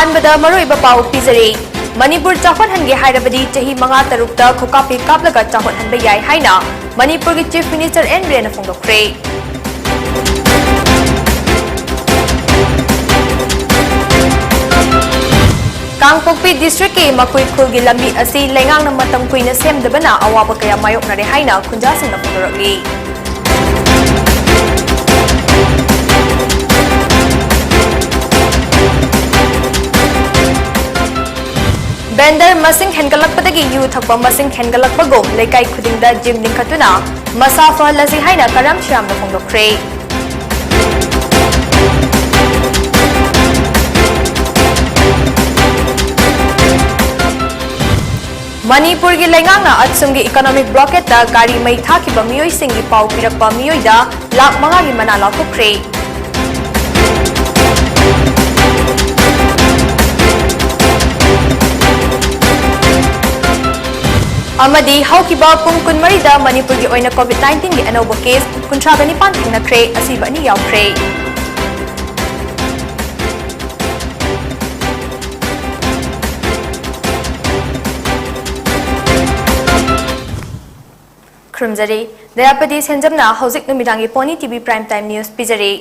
अहानबदा मरोइबा पाउ पिजरी मणिपुर चाखोट हनगे हाइरबदी चही मंगा तरुकता खुकापी कापलगा चाखोट हनबे याय हाइना मणिपुर की चीफ मिनिस्टर एन बिरेन फोंदोखरे कांगपोकपी डिस्ट्रिक्ट के मकुई खुलगी लंबी असी लेंगांग मतम कुइना सेमदबना अवाब कया मायोकनरे हाइना खुंजासिंग फोंदोरगली बेंडर मसिंग हेनगलकपदगी यू थकपा मसिंग हेनगलकपगोम लेकाई खुदिंगदा जिम लिंखतुना मसा फहलसी हाइना करम श्यामना फोंदोखरे मणिपुर की लेंगांगना अत्सुंगी इकोनॉमिक ब्लॉकेट गाड़ी मई थाखिबा मियोइसिंगी पाउ पिरकपा मियोइदा लाख मंगागी मना लाथोखरे अमदी हौकिबा पुंग कुनमरीदा मणिपुर की ओइना कोविड-19 की अनौबा केस 39 थेंगनख्रे असीबा अनि यावख्रे खुमजरी दयापति सेंजमना हौजिक नुमिदांगी पोनी टीवी प्राइम टाइम न्यूज पिजरी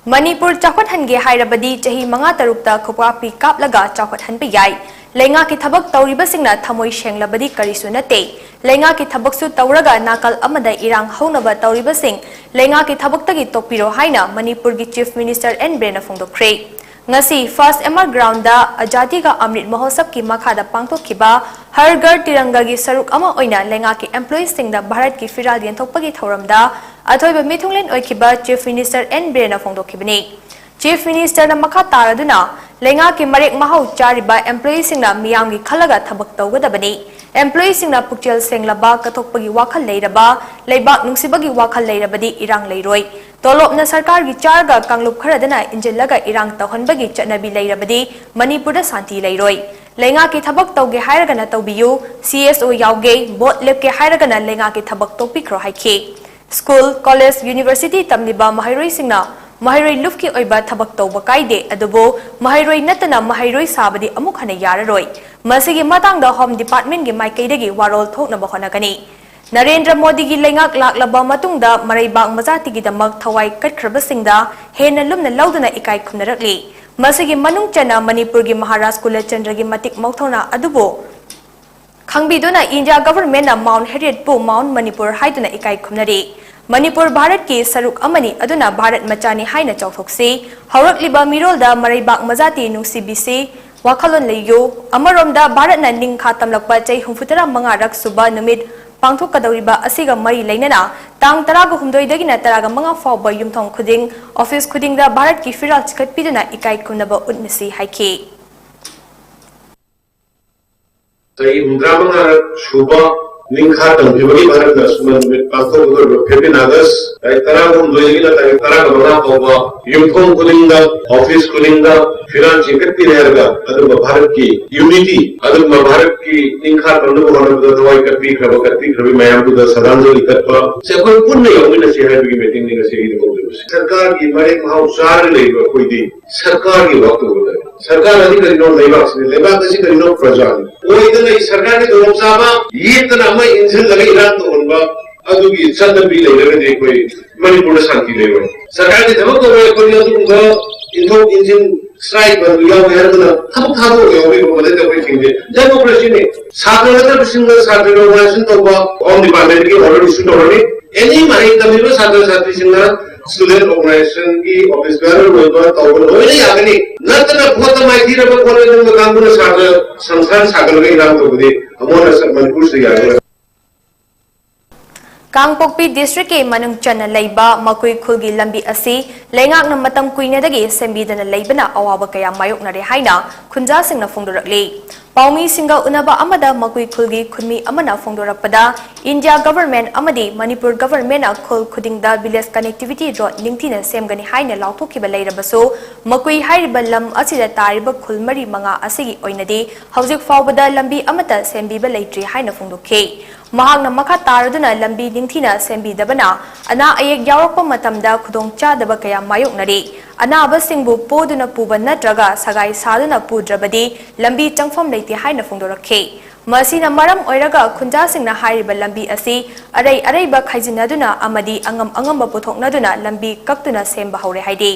मणिपुर चाखोट हनगे हाइरबदी चही मंगा तरुकता खुपापी कापलगा चाखोट हनबे याय लेंगा की थबक तौरिबसिंगना थमोई शेंगलबदी करिसु नते लेंगा की थबकसु तौरगा नाकल अमदा इरांग हौनबा तौरिबसिंग लेंगा की थबकतगी तोपिरो हाइना मणिपुर की चीफ मिनिस्टर एन बिरेन फोंदोखरे ngasi first emer ground da ajati ga amrit mahosab ki makhada pangthokhiba har ghar tiranga gi saruk ama oina lenga ki employees sing da bharat ki firal yenthokpagi thoramda athoiba mithunglen oikhiba chief minister n birena phongdokhibani chief minister na makha taraduna lenga ki marek mahau chariba employees sing na miyam gi khalaga thabak tawgadabani employees sing na pukchel senglaba kathokpagi wakhal leiraba leibak nungsibagi wakhal leirabadi irang leiroi तोलोपना सरकार की चारगा कांगलुप खरदना इंजिलगा इरांग तौहनबगी चटनबी लेरबदी मणिपुर शांति लेरोई लेंगा की थबक तौगे हायरगना तौबियु CSO यावगे boat लेपके हायरगना लेंगा की थबक तौपिख्रो हाइखे school college university तमलिबा महैरोई सिंगना महैरोई लुफकी ओइबा थबक तौबा कायदे अदुबो महैरोई नतना महैरोई साबदी अमुक हने याररोई मसिगी मतांगदा होम डिपार्टमेंट की माइकैदगी वारोल थोकनबा होनगनी नरेंद्र मोदी की लेंगाक लाक्लबा मतुंगदा मरैबाग मजातिगिदमक थवाई कटख्रबसिंगदा हेन लुमना लौदना इकाई खुनरकली मसिगी मनुंग चना मणिपुर की महाराज कुलचंद्र की मतिक मौथौना अदुबो खंगबिदुना इंडिया गवर्नमेंट माउंट हेरियट पु माउंट मणिपुर हाइदुना इकाई खुनरी मणिपुर भारत की सरुक अमनी अदुना भारत मचानी हाइना चौथोक्सी हौरकलिबा मिरोलदा मरैबाग मजाति नुंसीबिसी वाखलोन लेयो अमरोमदा भारतना निंखा तमलकपा चै 64 सुबा नुमित पांथोकदौरिबा असिगा मरी लेनना तांग 13 तरागा मंगा फाउबा युमथोंग खुदिंग ऑफिस खुदिंगदा भारत की फिराल चिकटपिदुना इकाई खुनबा उन्नसी हाइखे तई 19 सुबा निंखा तंगिबगी भारत नसमन में पांथोकदौर 15 अगस्त तई 13 तई 13 मंगा फाउबा युमथोंग खुदिंगदा ऑफिस खुदिंगदा फिराल चिकटपिरेरगा अदुबा भारत की यूनिटी अदुबा भारत की निंखा तंगबो होनबदा दवाई कत्ती मयाम बुदा सदांजलि कत्पा से कोई पुण्य योमिना से हाइबगी मीटिंग निगा से सरकार की मरे माउ सार लेबा कोइदी सरकार की वक्त होदा सरकार अधिकारी नो लेबा से करिनो प्रजा ओइदना सरकार के दोमसाबा येतना म इंजन लगे इरान तो होनबा अदुगी सदबी लेबे कोई मणिपुर शांति लेबा सरकार के धमक तो कोई अदुगा इंथो इंजन स्ट्राइक बन याव हेरदना थब थाबो यावे को मदद कोई थिंगे डेमोक्रेसी ने साधारण सिंगल साधारण ऑर्गेनाइजेशन तो ऑन डिपार्टमेंट की ऑर्डर इशू होने एनी माही तमिलो साधारण साथी सिंगल स्टूडेंट ऑर्गेनाइजेशन की ऑफिस बेरर होइबा तौबन होइने यागनी नतना भोत माइथि रब कॉलेज में कांगुना सागर संस्थान सागर के नाम तो बदे अमोना मणिपुर से यागला कांगपोकपी डिस्ट्रिक्ट के मनुंग चन लेबा मकुई खुलगी लंबी असी लेंगाकना मतम कुइनेदगी सेंबीदना लेबना अवाब कया मायोकनरे हाइना खुंजा सिंगना फोंदोरकली पाउमी सिंगा उनबा अमदा मकुई खुलगी खुनमी अमना फोंदोरकपदा इंडिया गवर्नमेंट अमदी मणिपुर गवर्नमेंट खुल खुदिंगदा विलेज कनेक्टिविटी रोड निंगथिना सेमगनी हाइना लाउथोखिबा लेरबसो मकुई हाइरिबा लम असिदा तारिबा खुल मरी मंगा असिगी ओइनदी हौजिक फाउबदा लंबी अमता सेंबीबा लेट्री हाइना फोंदोखे Mahakna makha taraduna lambi ningthina sembidabana ana ayek yawrakpa matamda khudongchadaba kaya mayoknari anabasingbu poduna puba natraga sagai saduna pudrabadi lambi changfam leiti haina phongdorakhe masina maram oiraga khunjasingna hairiba lambi asi areiba khaijinaduna amadi angamba puthoknaduna lambi kaktuna semba hore haidi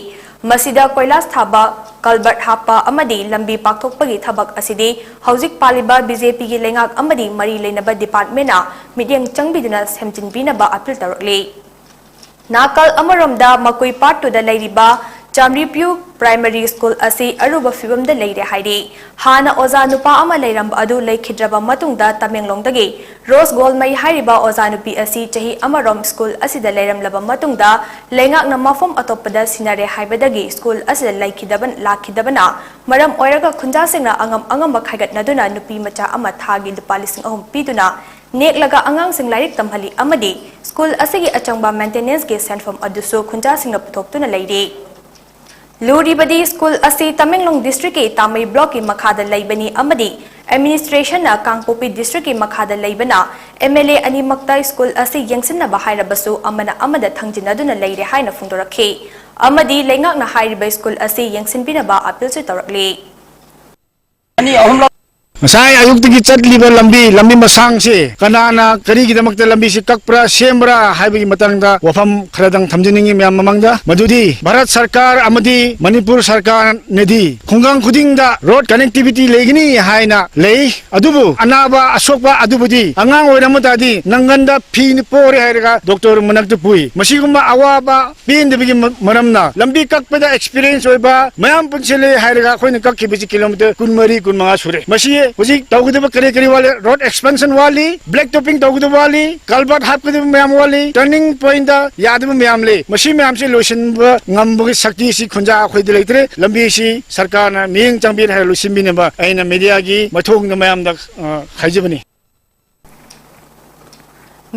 masida koilas thaba kalbert hapa amadi lambi pakthokpagi thabak asidi haujik paliba BJP gi lengak amadi mari leinaba department na midyang changbiduna semjinbinaba appeal tarakle nakal amaromda makoi part to the leiriba Chamripu Primary School asi aruba fibam da leire haidi hana oza nupa ama leiram adu leikhidraba matungda Tamenglongdagi Rose Gold mai hairiba oza nupi asi chahi amarom school asida leiram laba matungda lengak na mafom atopada sinare haibadagi school asida lakhidabana maram oiraga khunjasingna angam bakhaigat naduna nupi macha ama thagi lupalising ahum piduna Neklaga angang sing lairik tamhali amadi school asigi achangba maintenance ge senfam adusu khunjasingna puthoptuna leire Luribadi School asi Tamenglong District ke Tamai Block ki makhada laibani amadi administration na Kangpopi District ki makhada laibana MLA animakta school asi yangsinna bahairabasu amada thangjinaduna leire haina phungdorakhe amadi lengak na hairiba school asi yangsinbinaba appeal se torakle Masai ayuk tigi chat liba lambi masang si kanana kari kita makta lambi si kakpra sembra hai bagi matang da wafam khradang thamjiningi myam mamangda madudi Bharat Sarkar amadi Manipur Sarkar nedi khungang khuding da road connectivity legini haina lei adubu anaba asokba adubudi angang oiramata di nanganda phin pore hairaga doctor manaktu pui masiguma awaba pin de bagi maramna lambi kakpada experience oiba mayam punsele hairaga khoina kakki bisi kilometer kunmari kunmanga sure masi Uji tawgudaba kare wale road expansion wali black topping tawgudaba wali kalbat hapkudaba mayam wali turning point da yadaba mayam le masi mayam se lotion ba ngambugi sakti si khunja khoide leitre lambi si sarkar na ming changbir ha lotion bine ba aina media gi mathong na mayam da khaijibani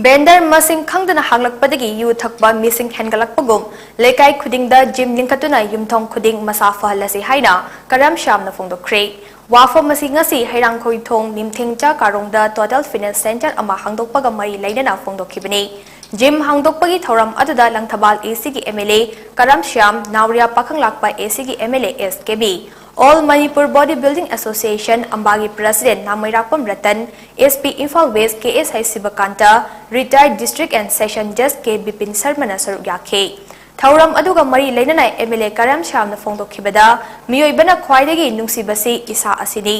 Bender masing khangdana haglakpadagi yu thakba missing hengalakpagum lekai khudingda gym linkatuna yumthong khuding masafa halasi haina karam shamna phongdokre Wafam masingasi hairang khoithong nimthengcha karongda total fitness center ama hangdokpaga mari lainana phongdokhibani gym hangdokpagi thoram aduda langthabal AC gi MLA Karam Shyam Nawria Pakhanglakpa AC gi MLA SKB All Manipur Bodybuilding Association Ambagi President Namairakpam Ratan SP Imphal West KS Haisibakanta Retired District and Session Judge K Bipin Sarmana saruk yakhe Thauram aduga mari lainanai MLA Karam Shyamna phongdokhibada miyoibana khwaidagi nungsibasi isa asini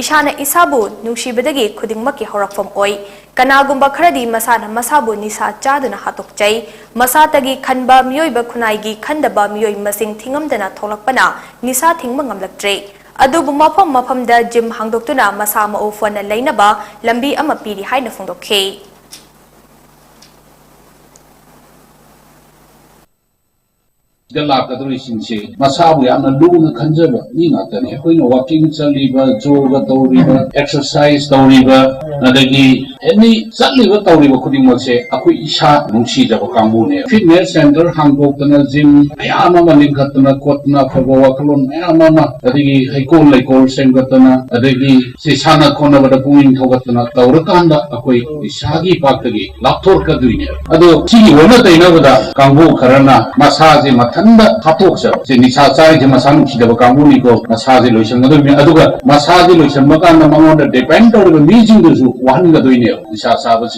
ishana isabu nungsibadagi khudingmaki horakfam oi kanagumba kharadi masana masabu nisa chaduna hatokchai masatagi khanba miyoiba khunaigi khandaba miyoi masing thingamdana tholakpana nisa thingma ngamlaktre adubu mafamda gym hangdoktuna masa ma ofana lainaba lambi ama piri haina phongdokhe Galakadrishinche, Masabu Yana Luna Kanjaba, Ninatani, walking Saliba, Joga Toriba, exercise Toriba, Nadagi, any Saliba Toriba Kudimoche, Aku Isha, Munchi Jabakambune, Fitness Center, Hangokana Gym, Ayama Malinkatana, Kotna, Pavakalon, Ayamama, Adigi, Haikol Lakol Sengatana, Adigi, Sisana Kona, the Puin Togatana, Taurakanda, Akui, Ishagi Pakagi, Laptor Kaduina. Ado, Chi, one of the Inavada, Kambu Karana, Masaji Matanda, Hatoksa, Nisa Sai, Masan, Chidabakambuni, Masaji Lucian, Aduga, Masaji Lucian, Makana, Mamma, depend on the meeting to one the Dunia, Nisa Sabas.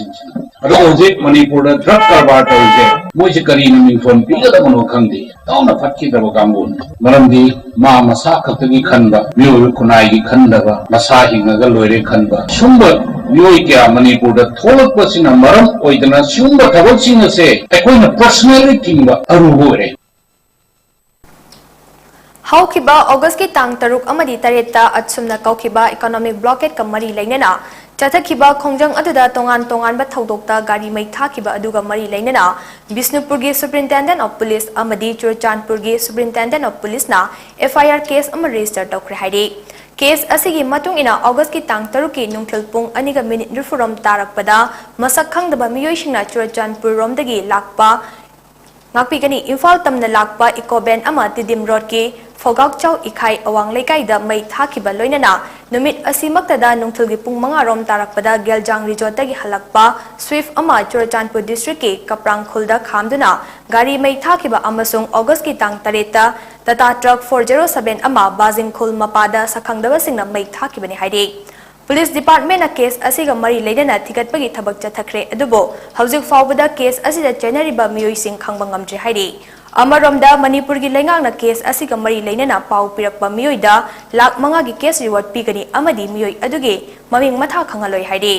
Adozik, Manipur, drug carbato, Mojikarina Minfon, Pika the Monokandi, down a Fatki the Bakambun, Marandi, Ma Masaka Tagi Kanda, Mule Kunai Kandava, Masahi Nagalore Kanda, Shumba, Yoika Manipur, the Tolak was in a Maram, or the Shumba Tavachina say, a queen of personality, Arubore. Haukiba August ki tang taruk amadi tareta atsumna kaukiba economic blockade kamari lainana Chathakiba Khongjang aduda tongan ba thaudokta gari mai thakiba aduga mari lainana Bisnupur gi Superintendent of Police amadi Churchandpur gi Superintendent of Police na FIR case ama register tawkhre haide case asigi matung ina August ki tang taruk ki nungthil pung aniga minute referum tarakpada masak khangdaba miyoi singna Churchandpur romdagi lakpa ngakpigani Imphal tamna lakpa ecoben ama Tidim Road ki Fogak Chow Ikai Awang Lekai da mai thakiba loinana Numit asimaktada nungthilgi pung mga rom tarakpada Geljang Resort-dagi halakpa Swift ama Churachandpur District ki Kaprang Khulda khamduna gari mai thakiba amasung August ki tang 8 ta Tata Truck 407 ama Bazing Khul mapada sakhangdaba singna mai thakibani haide. Police Department na case asiga mari leidana thigatpagi thabak chathakre adubo hauzik fawbada case asida chenariba miyoi sing khangbang ngamdre haide. Amaromda Manipur gi lengang na case asiga mari leidana pau pirakpa miyoida lakh manga gi case reward pigani amadi miyoi aduge maming matha khangaloi haide.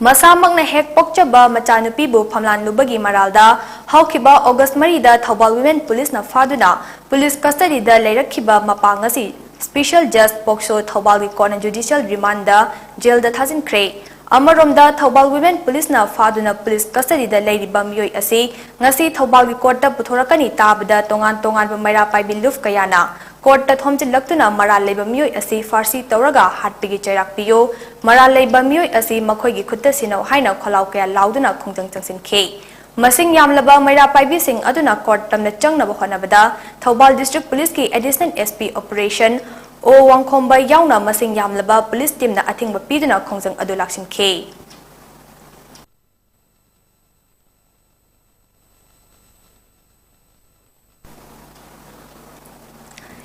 Masamang na hek pokchaba machanupi bu phamlan lubagi maralda haukiba August marida Thobal Women Police na faduna police custody da leirakhiba mapangasi Special Just Pokso Thobal Corner Judicial Remand da jail da thazin kre Amaromda Thobal Women Police na faduna police custody da leiriba miyoi asi ngasi Thobal Court da puthorakani tabda tongan maira paibil luf kayana Court ta thomjin laktuna maral leiba miyoi asi farsi tawraga hatpigi chairak piyo maral leiba miyoi asi makhoi gi khutta sinau haina kholau kaya lauduna khongjang changsin khe Masing yamlaba maira paibi sing aduna court tamna changnaba honabada Thobal District Police ki Additional SP Operation O WANGKHEMCHA yauna masing yamlaba police team na athingba piduna khongjang adu laksin khe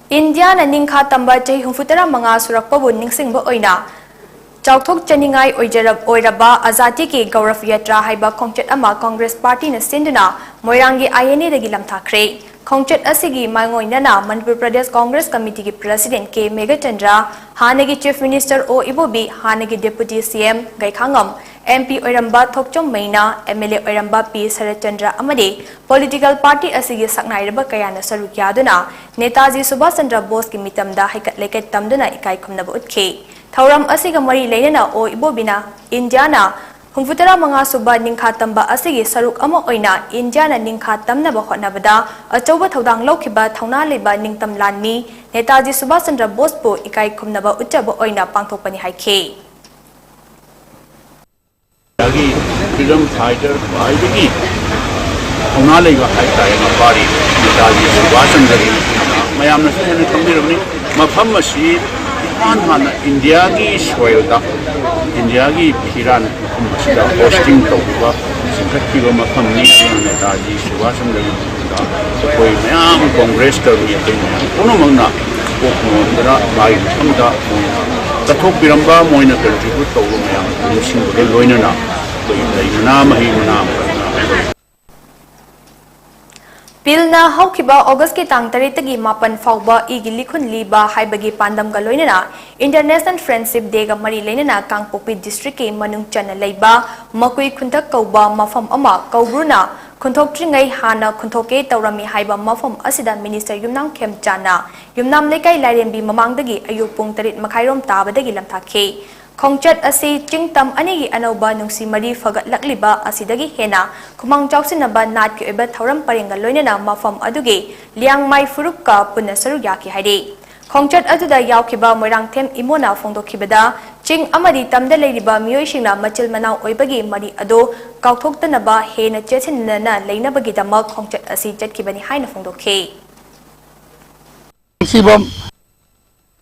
India na ningkha tamba chahi humfutara manga surakpabu ningsingba oina Chauthok chaningai oiraba azati ki Gaurav Yatra haiba khongchet ama Congress Party na sinduna Moirangi INA dagi lamthakre khongchet asigi mangoinana Manipur Pradesh Congress Committee ki President K Megachandra hanagi Chief Minister O Ibobi hanagi Deputy CM Gaikhangam MP oiramba Thokchom Maina MLA oiramba P Sarachandra amade political party asigi saknairaba kayana saruk yaduna Netaji Subhash Chandra Bose ki mitamda haikat leket tamduna ikai khumnaba utke Thauram asiga mari leina o ibobina Indiana humfutara manga suba ningkha tamba asigi saruk ama oina Indiana ningkha tamna ba hotnabada achauba thodang lokhiba thauna leba ningtam lanmi Netaji Subhash Chandra Bose po ikai khumnaba uchaba oina pangthokpani haikhe Yagi freedom fighter baigi thauna leba haitai ma bari Netaji Subhash Chandra mayamna sene kambirani mafam masi Hana India ki soil da India ki Iran masida hosting tawba sikhi ba mafam ni Netaji Subhash Chandra da koi mayam Congress ta ri te kono mangna ko dra bai thamda tathok biramba moina contribute tawba mayam nising de loina na koi leina mahi na Pilna haukiba August ki tang 3 tagi mapan fawba igi likhun liba haibagi pandam ga loinana International Friendship Day ga mari leinana Kangpokpi District ki manung chana leiba makui khuntak kauba mafam ama kaubruna khunthok tringai hana khunthoke tawrami haiba mafam asida Minister WANGKHEMCHA na yumnam lekai lairembi mamangdagi ayuk pung 3 makhairom tabadagi lamthakhe Khongchat asi chingtam anigi anauba nungsi mari fagat lakliba asidagi hena kumang chawsinaba nat ki oiba thauram parenga loinana mafam aduge liang mai furukka punna sarugya ki haide Khongchat aduda yaukhiba moirangthem imona phongdokhibada ching amadi tamda leiriba miyoi singna machil manau oibagi mari ado kauthoktanaba hena chechinna leinabagi damak khongchat asi chatkibani haina phongdokhe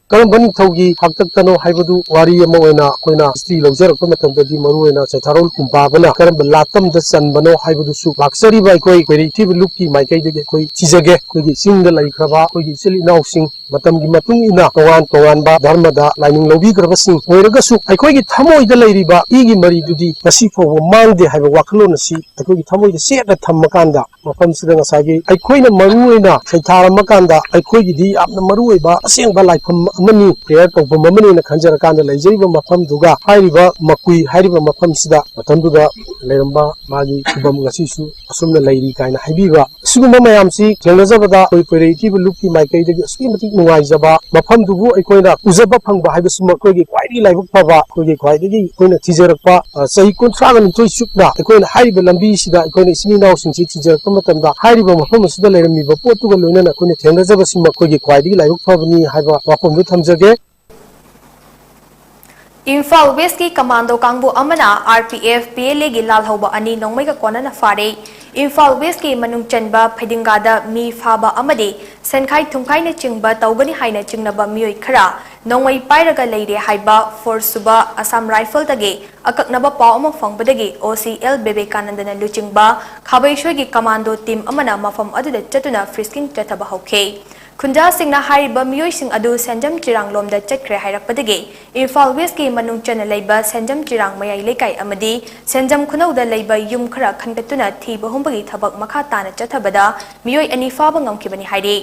Karam Thogi, Haktano, Hybadu, Wari Moena, Koina, Steel, Zerkometan, the Dimaruena, Satarol Kumbabana, Karam Latam, the San Bano, Hybudu, Luxury by Koi, Veritive Luki, my Kay, Chizage, Koi, Single like Krava, Koi, Silly now sing, Matam Gimatunina, Toanba, Dharmada, Lining Lobi Gravasing, Oregasu, I call it Tamo the Lady Ba, Igi Marie Dudi, Nasifo, Mang, they have a Wakalona sea, I call it Tamo the Sea at Tamakanda, Mafam Sidangasagi, I coin a Maruena, Saitara Makanda, I call it the Abna Marueba, saying like Mani, prayer of Mamani and Kanjarakanda, Lazariba Mafam Duga, Hariba, Makui, Hariba Mafam Sida, Matanduga, Leramba, Magi, Kubam Gasisu, Sumna Lady Kaina Habiba, Suguma Mayamsi, Janazabada, Operative Luki, my Kay, Schematic Nuizaba, Mafam Dugu, Equina, Uzaba Panga, Habasumakogi, quite like Pava, Kogi, quite Equina Tizerapa, Saikun Travel to Shukna, Equina Hariba Lambisida, Equina Simina, since Tizakamata, Hariba Mafam Sida Lermi, Portugal Luna, Kuna Tangazabasimakogi, quite like Pavani, Hava, Wapom. Imphal West ki commando kangbu amana RPF PLA gi lalhoba ani nongmai ka konana fare Imphal West ki manung chanba phidingada mi phaba amadi senkhai thumkhai na chingba tawgani haina chingnaba mioi khara nongmai pairaga leire haiba forsuba Assam Rifle dagi akaknaba paw among fangbadagi OCL Bebekanandana luchingba khabaishoi gi commando team amana mafam aduda chatuna frisking chathaba hauke Khunja singna hariba miyoi sing adu Senjam Chirang lomda chakre hairakpadagi Imphal West ki manung chana leiba Senjam Chirang mayai lekai amadi Senjam khunauda leiba yum khara khangatuna thiba humbagi thabak makha tana chathabada miyoi ani faba ngamkibani hairi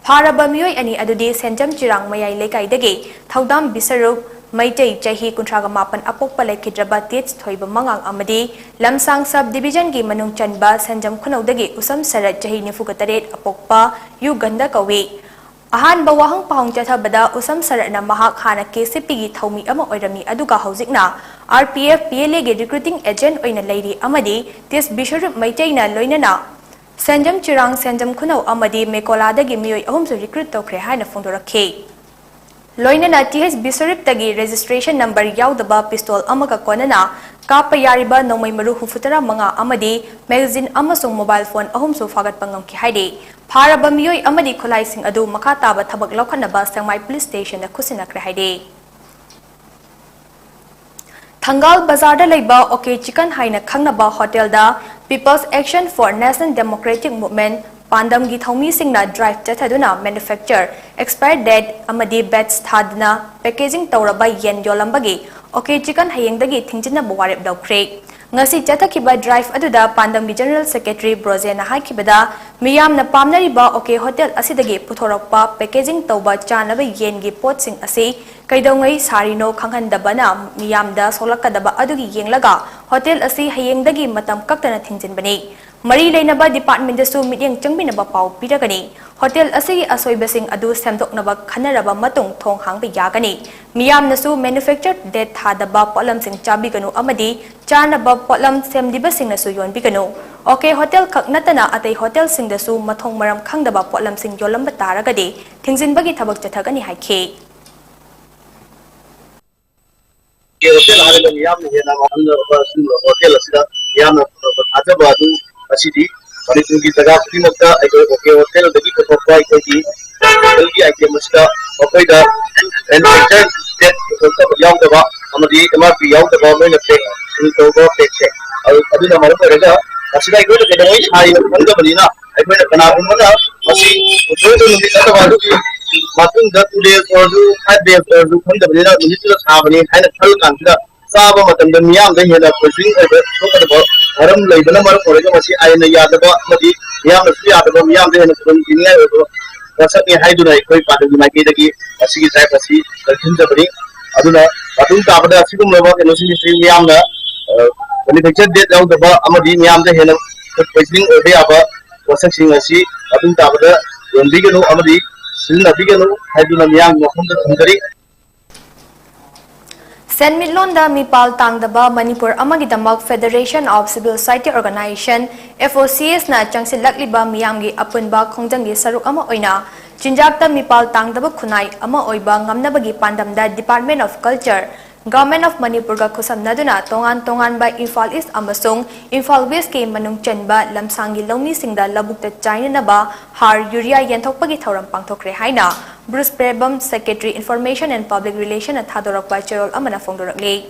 Pharaba miyoi ani adudi Senjam Chirang mayai lekai dagi thaudam bisarup Maitei Chahi Kuntraga Mapan Apokpa Lekidraba Tits Thoiba Mangang Amadi Lamsang Sub Division gi manung chanba Senjam Khunaudagi Usam Sarat Chahi Nifugataret Apokpa Uganda Kawi Ahan bawahang pahong chathabada Usam Sarat na mahak hana KCP gi thaumi ama oirami aduga hauzikna RPF PLA gi recruiting agent oina leiri amadi tis Bisharup Maitei na loinana Senjam Chirang Senjam Khunau amadi Mekola dagi miyoi ahumsu recruit tokre haina fondorakhe Loinana TH Bisarip tagi registration number yaudaba pistol amaga konana kapa yariba nongmai maru hufutara manga amadi magazine amasung mobile phone ahumsu fagat pangam ki haide pharaba miyoi amadi khulai sing adu makha taba thabak laukhanaba Sangmai police station na khusinakre haide Thangal Bazar da leiba OK Chicken haina khangnaba hotel da People's Action for National Democratic Movement Pandam gi thaumi singna drive chathaduna manufacture expired date amadi batch thadna packaging tawraba yen yolambagi OK Chicken hayengdagi thingjina buwarep daukre ngasi chathakiba drive aduda Pandam gi General Secretary Brozena haikibada miyamna pamnariba OK Hotel asidagi puthorakpa packaging tawba chanaba yen gi pot sing asi kaidongai sarino khanghandabana miyamda solakadaba adugi yenglaga hotel asi hayengdagi matam kaktana thingjinbani Mari Lainaba Department su Midyang Changbinaba Pau Piragani Hotel Asigi Asoibasing Adu Semdoknaba Khanaraba Matung Thong Hangba Yagani Miyam Nasu manufactured dead Hadaba Polam Sing Chabiganu Amadi Chanaba Polam Semdiba Sing Nasu Yon Biganu OK Hotel Kaknatana Atay Hotel Sing Dasu Mathong Maram Khangdaba Polam Sing Yolamba Taragadi Thingzinbagi Thabak Chathagani Haike Hotel Harada Miyam Hena Hotel Asida Yam Adabadu Asidi, Manipuri Taga Primata, OK Hotel, the Giko Poi, the Itemasta, Opoida, and that Yangaba, Amadi, Amati Yangaba, Menafek, Togo, Pek. Aduna Maraka, Asida go to the way high in the Manina, I made a Panamana, Masi, Matun that 2 days or 5 days or 2 Manila, Minister Harmony, and a Kalkanta. Saba matam da miyam da hena pushing over haram laibana mar korega masi ayna yadaba madi miyam su yadaba miyam da hena kun dinya over rasani haiduna koi padu ma ke dagi asigi sai pasi kalkin jabri aduna adun ta bada asigum loba ke nosi miyam da manufacture date out da amadi miyam da hena pushing over aba wasak sing asi adun ta bada yondigi no amadi silna biganu haiduna miyam mo khum da thundari Sen Mitlonda Mipal Tangdaba Manipur Amagidamak Federation of Civil Society Organization FOCS na Changsil Lakliba Miyamgi Apunba Khongjangi Saruk Ama Oina Chinjakta Mipal Tangdaba Khunai Ama Oiba Ngamnabagi Pandamda Department of Culture Government of Manipur ga khusam naduna tongan by Imphal East amasung Imphal West ke manung chenba lamsangi lawmi singda labukta China naba har urea yenthokpagi thoram pangthokre haina Bruce Prebam Secretary Information and Public Relation at Hadorakpa Cherol amana fongdorakle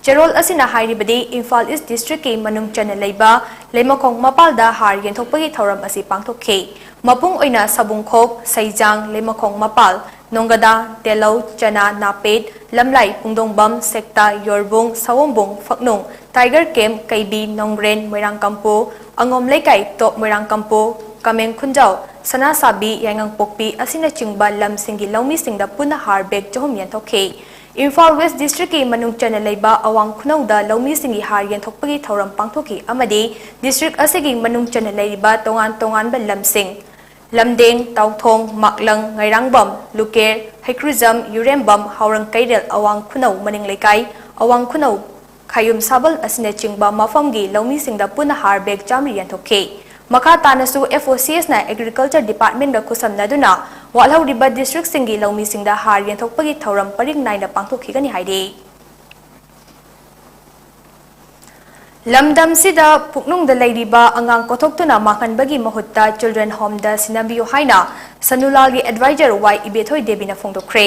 Cherol asina hairibadi Imphal East District ke manung chana leiba lemakong mapalda har yenthokpagi thoram asi pangthokhe mapung oina sabungkhok saijang lemakong mapal Nongada, Telau, Chana, Napet, Lamlai, Pungdongbam, Sekta, Yorbung, Sawombung, Faknung, Tiger Camp, Kaibi, Nongren, Moirang Kampo, Angom Lekai, Top Moirang Kampo, Kameng Kunjau, Sana Sabi, Yangang Pokpi, Asina Chingba, Lam Singi, Laumi Singda, Puna Harbek, Johum Yantoke. Imphal West District ke manung chana leiba awang khunauda Laumi Singi har yanthokpagi thoram pangthoki amadi district asigi manung chana leiba tongan ba Lam Sing. Lamdeng, Tauthong, Maklang, Ngairangbam, Luker, Hikrizam, Urembam, Haurang Kaidel, Awang Kunau, Maning Lekai, Awang Kunau, Kayum Sabal, Asina Chingba, Mafamgi, Laumi Singda Puna Harbek, Jamri Yantoke. Maka Tanasu FOCS na Agriculture Department ga kusam naduna, Walhaw Riba District Singi, Laumi Singda Har Yanthokpagi Thauram Paring Nai na Pangthoki gani haide. Lamdam sida puknung da layriba angang kotoktuna makanbagi mahutta children home da sinabiyo haina sanulagi advisor Y ibethoi debina phongdokre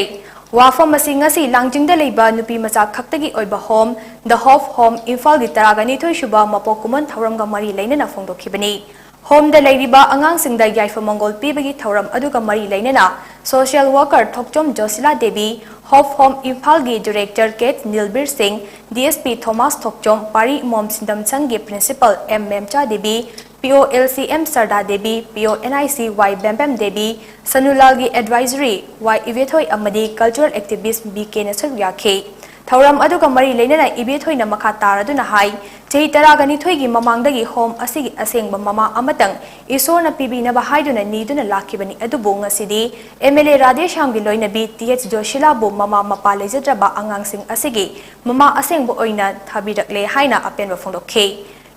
wafam asi ngasi langjing da leiba nupi macha khaktagi oiba home the Hof home Imphal gi taragani thoi shuba mapokuman thauramga mari leinana phongdokhibani home da layriba angang singda yaifa mongol pibagi thauram aduga mari leinana social worker Thokchom Josila Devi Hof home Imphal gi director Kate Nilbir Singh DSP Thomas Thokchom Pari Mom Sindam Sanggi principal M Memcha Devi POLCM Sarda Devi PONIC Y Bembem Devi Sanulal gi advisory Y Ivethoi Amadi cultural activist BK Nasar Yakhe Thauram aduga mari leinana Ivethoi na makha taraduna hai Chei taragani thoi gi mamangdagi home asigi asengba mama amatang isona pibina ba haiduna niduna lakibani adubu ngasidi MLA Radhesham gi loinabi TH Joshila bu mama mapa lejadraba angangsing asigi mama asengbo oina thabirakle haina apenba phongdokhe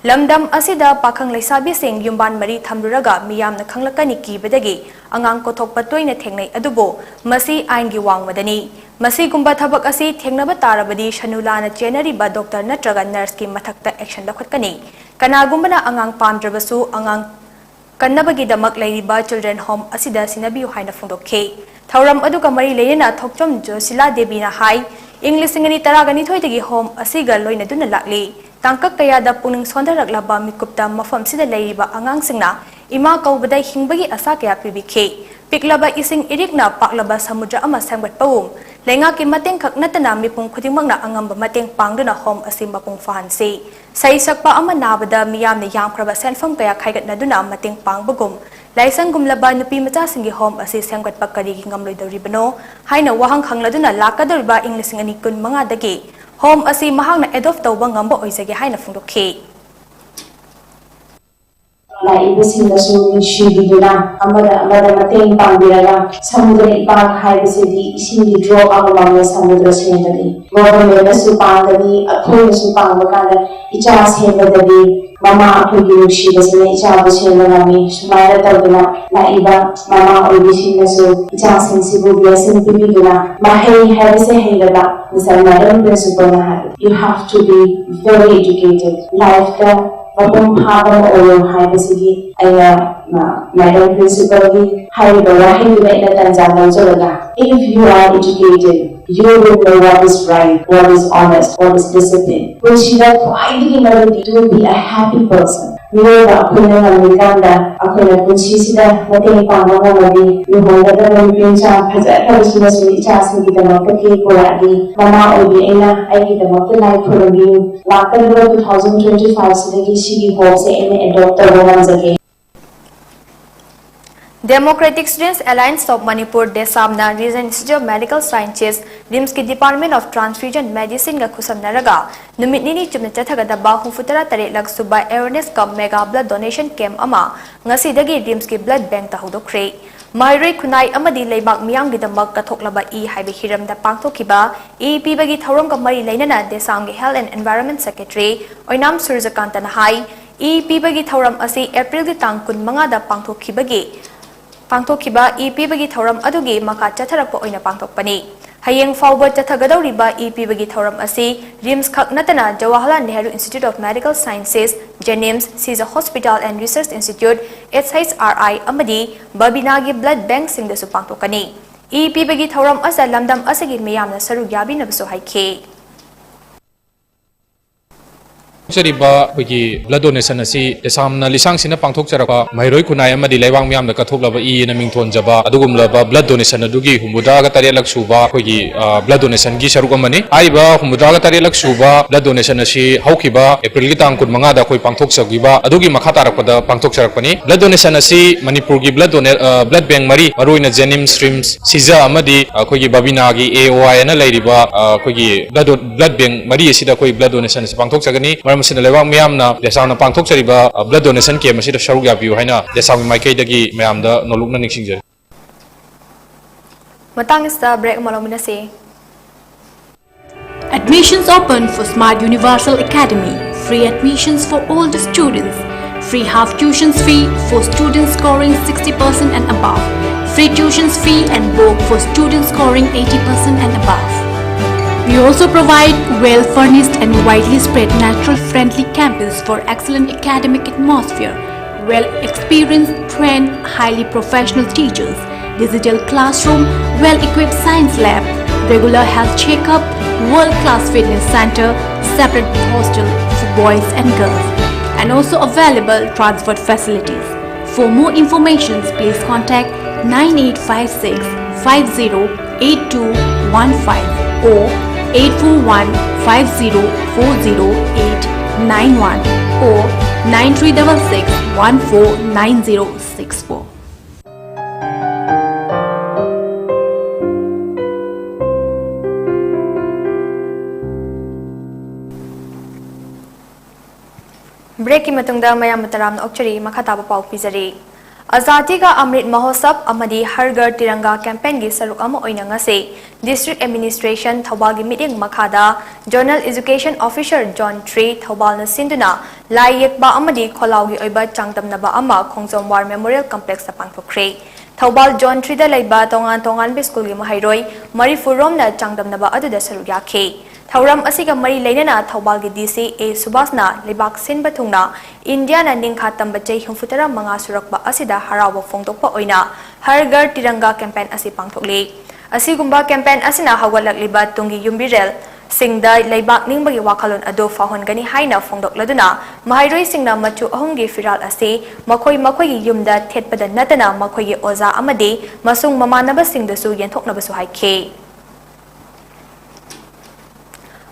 Lamdam asida pakhang leisabi sing yumban mari thamluraga miyamna khanglakani kibadagi angang kothokpa toina thengnai adubu masi aingi wangmadani masi gumba thabak asi thengnaba tarabadi shanulana chenariba doctor natraga nurse ki mathakta action lakhatkani kanagumbana angang pamdrabasu angang kannabagi damak leiriba children home asida sinabiu haina phongdokhe thauram aduga mari leina Thokchom Josila Devi na hai English ngani taragani thoidagi home asiga loina duna lakli tangkak kaya da puning sondaraklaba mikupta mafam sida leiriba angang singna ima kaubadai hingbagi asa kaya pibikhe piklaba ising irikna paklaba samudra ama sangbat pawum lenga ki mateng khak natana mipung khudimangna angamba mateng pangduna home asim mapung fahanse sai sakpa ama nabada miyamne yangpraba senfam kaya khaigat naduna mateng pangbagum laisangum laba nupi macha singi home asi sangbat pakari gi ngamloi doribano haina wahang khangladuna lakadoriba English ani kun manga dagi home asi mahangna adopt tawba ngamba oisage haina phungdokhe laibasingdasu shibiduna amada mateng pangbiraga samudra ipang haibasidi isingi drop amamamna samudra sendadi government asu pangani akhoi asu pangbakanda icha sendadi mama akhogi nushibasina icha basendagami sumaira tawduna laiba mama oibisingdasu icha singsibu blessing pibiduna mahei haibase heilaba misal madam principal na you have to be very educated life ka Babam habang oyo hai basigi aya madam principal gi hai ba wahi na ina tanjana jolaga if you are educated you will know what is right what is honest what is discipline when she that finally married to be a happy person Mira akuna ngamikanda akuna kunchi sida mateng panganga madi yuhonda da pincha phaja thabsina sui chasni gi damak ke koradi mama obi ina ai gi damak lai phorogi lakal 2025 sidagi sigi hose ene adopt tawana jage Democratic Students Alliance of Manipur Desamna Region Institute of Medical Sciences RIMS ki Department of Transfusion Medicine ga khusamnaraga numit nini chumna chathagadaba humfutara tare lak subai awareness ka mega blood donation camp ama ngasi dagi RIMS ki blood bank ta hodokre Mairoi Kunai amadi leibak miyam gi damak kathoklaba I haibe hiram da pangthokiba EP bagi thauram ka mari leinana Desam gi Health and Environment Secretary Oinam Surjakanta na hai EP bagi thauram asi April gi tang kun manga da pangthokibagi Pangtokhiba EP bagi thauram adugi maka chatharakpa oina pangtokpani hayeng fawba chathagadawriba EP bagi thauram asi RIMS khak natana Jawaharlal Nehru Institute of Medical Sciences JNIMS Caesar Hospital and Research Institute SHRI amadi Babinagi Blood Bank singdasu pangtokani EP bagi thauram asa lamdam asagi miyamna saru yabinabasu haikhe Seriba bagi blood donation asi esamna lisang sina pangthok charaka mairoi kunai amadi laiwang miyam da kathok laba I na mingthon jaba adugum laba blood donation adugi humuda ga tare lak suba bagi blood donation gi saruk amani aiba humuda ga tare lak suba blood donation asi haukiba April gi tang kun manga da koi pangthok sagiba adugi makha tarakpada pangthok charakpani blood donation asi Manipur gi blood bank mari maroina Jenim streams siza amadi koi gi babina gi AOI na lairiba koi gi blood bank mari asida koi blood donation asi pangthok chagani Masina lewang miyamna desawna pangthok chariba blood donation camp masida sharuk yabiu haina desawi maikai dagi miyamda nolukna ningsingjari matang ista break malomina se Admissions open for Smart Universal Academy. Free admissions for all the students. Free half tuitions fee for students scoring 60% and above. Free tuitions fee and book for students scoring 80% and above. We also provide well-furnished and widely spread natural-friendly campus for excellent academic atmosphere, well-experienced, trained, highly professional teachers, digital classroom, well-equipped science lab, regular health checkup, world-class fitness center, separate hostel for boys and girls, and also available transport facilities. For more information, please contact 9856 508215 or 841-5040-891 or 9366-149064. Break की मतुंगदा मयाम मतराम ओक्चरी मखाताबा पाउ पिजरी आजादी का अमृत महोत्सव अमदी हर घर तिरंगा campaign की सरुक अमा ओइना ngase district administration Thoubal की मीटिंग मखादा zonal education officer zone three Thoubal न सिंदुना लाई येकबा अमदी खोलाव की ओइबा चांगदमनबा अमा खोंजोम वार मेमोरियल कॉम्प्लेक्स पांगथोखरे थौबाल जॉन ट्री दा लेबा तोंगान तोंगान बे स्कूल की महाइरोय मरिफुरोम ना चांगदमनबा अदुदा सरुक याखे थौरम असिगा मरी लेना थौबाल की डीसी ए सुभाषना लेबाक सिनबा थुंगना इंडिया ना निंखा तंबा चै 64 सुरक्बा असिदा हराव फोंदोकपा ओइना हर घर तिरंगा कैंपेन असि पांगथोकले असिगुंबा कैंपेन असिना हवलकलिबा तुंगी युम्बिरेल सिंगदा लेबाक निंबगी वाखलोन अदो फाहोनगनी हाइना फोंदोकलदुना महाइरोय सिंगना मचु अहुंगी फिराल असि मखोय मखोयगी युमदा थेटपदा नतना मखोयगी ओजा अमदि मसुंग ममानबा सिंगदसु येंथोकनबसु हाइखे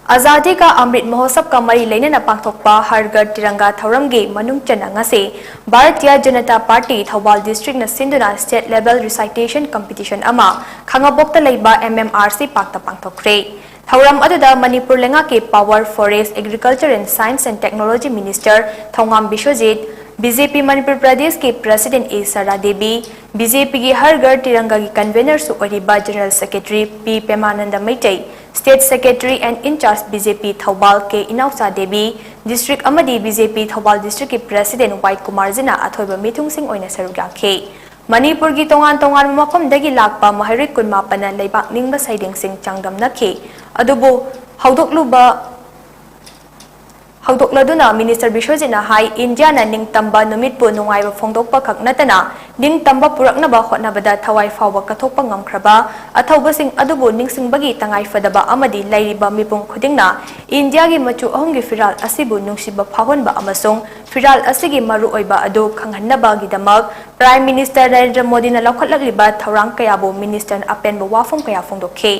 आजादी का अमृत महोत्सव का मरी लेना पांथोकपा हर घर तिरंगा थौरमगे मनुंग चनंगसे भारतीय जनता पार्टी थौबाल डिस्ट्रिक्ट न सिंधुना स्टेट लेवल रिसाइटेशन कंपटीशन अमा खंगाबोक्ता लेबा MMRC पाक्ता पांथोकरे थौरम अदुदा मणिपुर लेंगा के power forest agriculture and science and technology minister Thongam Biswajit BJP Manipur Pradesh के प्रेसिडेंट ए सरा देवी बीजेपी की हर घर तिरंगा की कन्वेनर सुरिबा general secretary P Pemananda Meitei state secretary and in charge BJP Thoubal के इनाउसा देवी डिस्ट्रिक्ट अमदी बीजेपी थौबाल डिस्ट्रिक्ट के प्रेसिडेंट वाई कुमार जिना अथोइबा मिथुंगसिंग ओइना सरुक याखे मणिपुर की तोंगान तोंगान मफमदगी लाकपा महाइरोय 19 लेबाक निंगबा साइडिंगसिंग चांगदमनखे अदुबो हौदोकलदुना मिनिस्टर विश्वजितना हाई इंडिया ना निंग तंबा नुमितपु नुंगाइबा फोंदोकपा खक नतना निंग तंबा पुरकनबा होटनबदा थवाई फावबा कथोकपा ngamkraba अथौबसिंग अदुबो निंगसिंगबगी तंगाई फदबा अमदि लैरिबा मिपुंग खुदिंगना इंडिया की मचु अहुंगी फिराल असिबु नुंगसिबा फाहोनबा अमसुंग फिराल असिगी मरु ओइबा अदु खंगहन्नबागिदमक प्राइम मिनिस्टर नरेंद्र मोदी ना लौखटलगलिबा थौरांग कयाबो मिनिस्टर अपेनबा वाफम कया फोंदोखे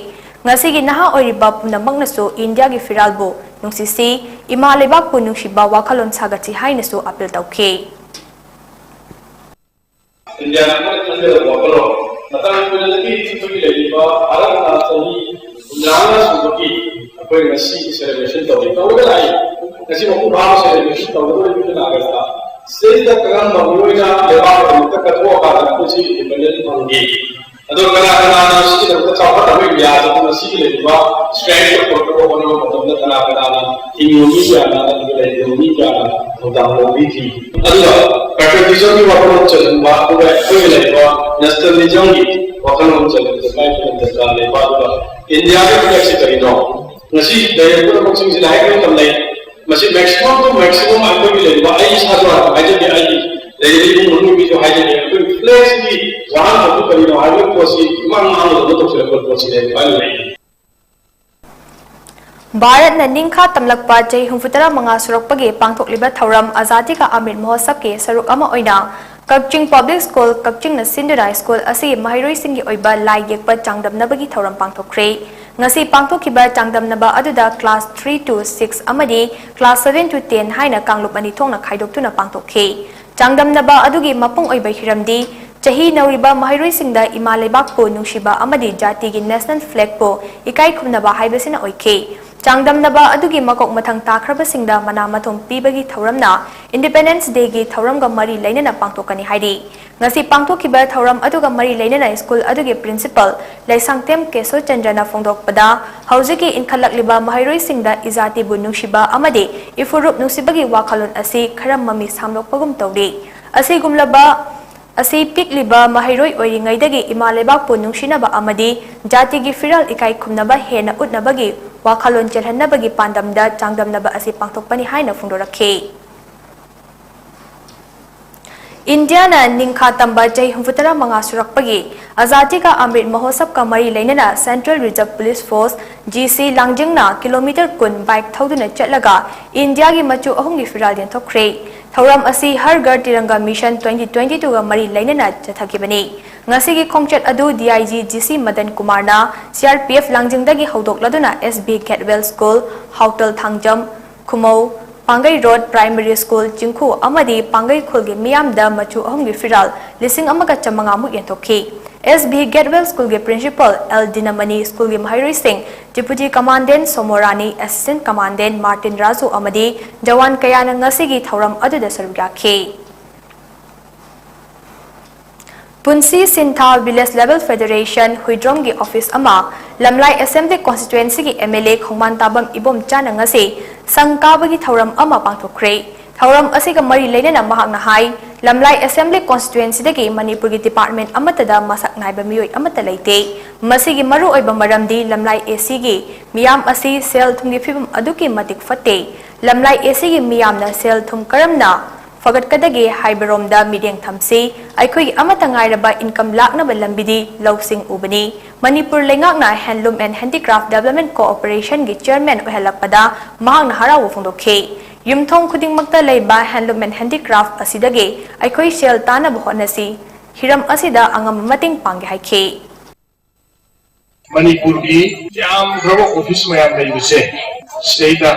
ngasi naha oiriba punamangnasu India gi firalbo nungsisi ima lebak pu nungsiba wakhalon sagati hainasu appeal tauke India na kande wakalo matang punalagi chitui leiba arana sani unjana subaki apoi ngasi celebration tawi tawgalai ngasi mo ba celebration tawdo ni na agasta sejda karam mamuina leba ko katwa ka ko si independent mangi अदो कला कला ना city तो चापा तब बिया तो ना सिटी ले बा स्ट्रेंथ को फोटो को नो मतलब ना कला कला ना इम्यूनिटी या ना तो ले इम्यूनिटी या ना तो दामो भी थी अदो पैट्रियटिज्म की वापरो चलन बा को कोई ले बा नेशनलिज्म की वापरो चलन तो काय तो का ले बा तो इंडिया के फ्लेक्सी करी नो नसी दयपुर बॉक्सिंग से लाइक तम ले मसी मैक्सिमम तो मैक्सिमम आपको भी ले बा आई साजो आई जे आई लेकिन उन्होंने भी जो हाई जने कोई फ्लेक्स की वहां तो करी ना आगे कोसी इमान मान लो तो चले पर कोसी है पाल नहीं भारत न निंखा तमलकपा चै 64 सुरक्पगे पांथोकलिबा थौरम आजादी का अमृत महोत्सव के सरुक अमा ओइना कक्चिंग पब्लिक स्कूल कक्चिंग न सिंधुरा स्कूल असि महिरोय सिंगी ओइबा लाई येकपा चांगदमनबगी थौरम पांथोखरे ngasi पांथोखिबा चांगदमनबा अदुदा क्लास 3 to 6 अमदी क्लास 7 to 10 हाइना कांगलुप अनि थोंगना खाइदोक्तुना पांथोखे चांगदमनबा अदुगी मपुंग ओइबा हिरमदी चही नौरिबा महिरोय सिंगदा इमा लेबाकपो नुंसिबा अमदी जाति की नेशनल फ्लैग पो इकाई खुमनबा हाइबसिना ओइखे चांगदमनबा अदुगी मकोक मथंग ताखरबा सिंगदा मना मथोम पीबगी थौरमना इंडिपेंडेंस डे की थौरमगा मरी लेनना पांथोकनी हाइदि ngasi पांथोखिबा थौरम अदुगा मरी लेनना स्कूल अदुगे प्रिंसिपल लेसांगतेम केशोरचंद्रना फोंदोकपदा हौजिकी इनखलकलिबा महिरोय सिंगदा इजाति बु नुंसिबा अमदे इफुरुप नुंसिबगी वाखलोन असि खरम ममी सामलोकपगुम तौदे असि गुमलबा असि पिकलिबा महिरोय ओइरिंगैदगी इमा लेबाकपु नुंसिनबा अमदि जातिगी फिरल इकाई खुमनबा हेना उतनबगी wakhalon chelhannabagi pandamda changdamnaba asi pangthokpani haina phungdorakhi. India na ningkha tamba jai humfutara manga surakpagi Azadi ka Amrit Mahotsav ka mari lainana Central Reserve Police Force GC Langjing na kilometer kun bike thauduna chatlaga India gi machu ahum gi firal den thokre thauram asi Har Ghar Tiranga Mission 2022 ga mari lainana chathakibani ngasi gi khongchat adu DIG GC Madan Kumar na CRPF Langjing dagi haudok laduna SB Catwell School Hautal Thangjam Khumau Pangai Road Primary School Jingkhu amadi Pangai Khulgi Miyam da machu ahumgi firal lising amaga chamanga mu yentokhi SB Gatwell School ge Principal L Dinamani School ge Mahairi Singh Deputy Commandant Somorani Assistant Commandant Martin Razu amadi Jawan kayana ngasi gi thauram aduda sarugakhi Punsi Sinthal Village Level Federation Huidrom gi office ama Lamlai Assembly Constituency gi MLA Khongman Tabam Ibom Chana ngasi Sangkabagi thauram ama pangthokre thauram asiga mari leinana mahakna hai Lamlai Assembly Constituency dagi Manipur gi Department amatada masak naiba miyoi amata leite masigi maru oiba maramdi Lamlai AC gi miyam asi sel thumgi phibam aduki matik fatte Lamlai AC gi miyamna sel thum karamna Fagat kadagi haibaromda mideng thamsi aikoi amata ngairaba income lakna balambidi lausing ubani Manipur lengakna Handloom and Handicraft Development Cooperation gi chairman ohelakpada mahakna harawu phongdokhe yumthong khudingmakta leiba Handloom and Handicraft asidagi aikoi sel tana bohonasi hiram asida angam mating pangge haikhe Manipur ki yam rabo office mayam leibse state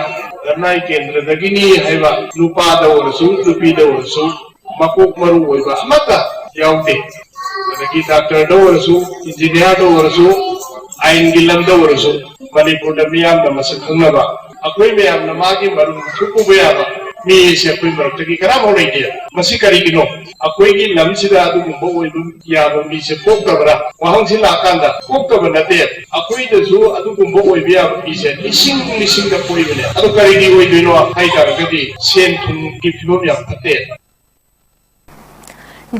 Ramnai Kendra dagini haiba lupa da orasu lupi da orasu makuk maru oiba amata yaute adagi doctor da orasu engineer da orasu ain gilam da orasu Manipur da miyam da masak khangaba akoi miyam na magi maru thuku bayaba mi se akoi maratagi kara bonai dia masi kari gino akoi gi lamsida adu gumbo oibu yaba mi se koktabra wahang sila kanda koktabra nate akoi da su adu gumbo oibiya mi se lising da poibne adu kari gi oiduino hai da gadi sen thum gi phibom ya ate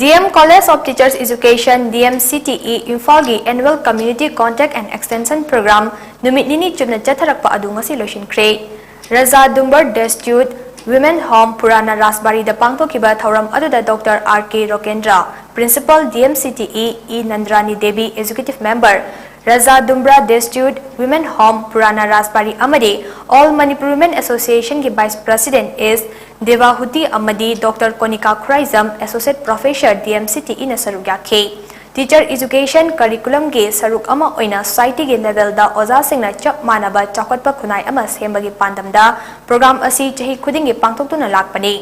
DM College of Teachers Education DMCTE Imphal Annual Community Contact and Extension Program numit nini chumna chatharakpa adu ngasi loisinkhre Raja Dumbar Destitute Women Home Purana Rasbari da pangthokiba thauram aduda Dr. R.K. Rokendra Principal DMCTE E Nandrani Devi Executive Member Raja Dumbra Destitute Women Home Purana Rasbari Amadi All Manipur Women Association ki Vice President is Devahuti Amadi Dr. Konika Khuraizam Associate Professor DMCTE na sarugakhe Teacher Education Curriculum ge saruk ama oina society ge level da oza singna chap manaba chakotpa khunai ama sembagi pandamda program asi chahi khuding ge pangthoktuna lakpani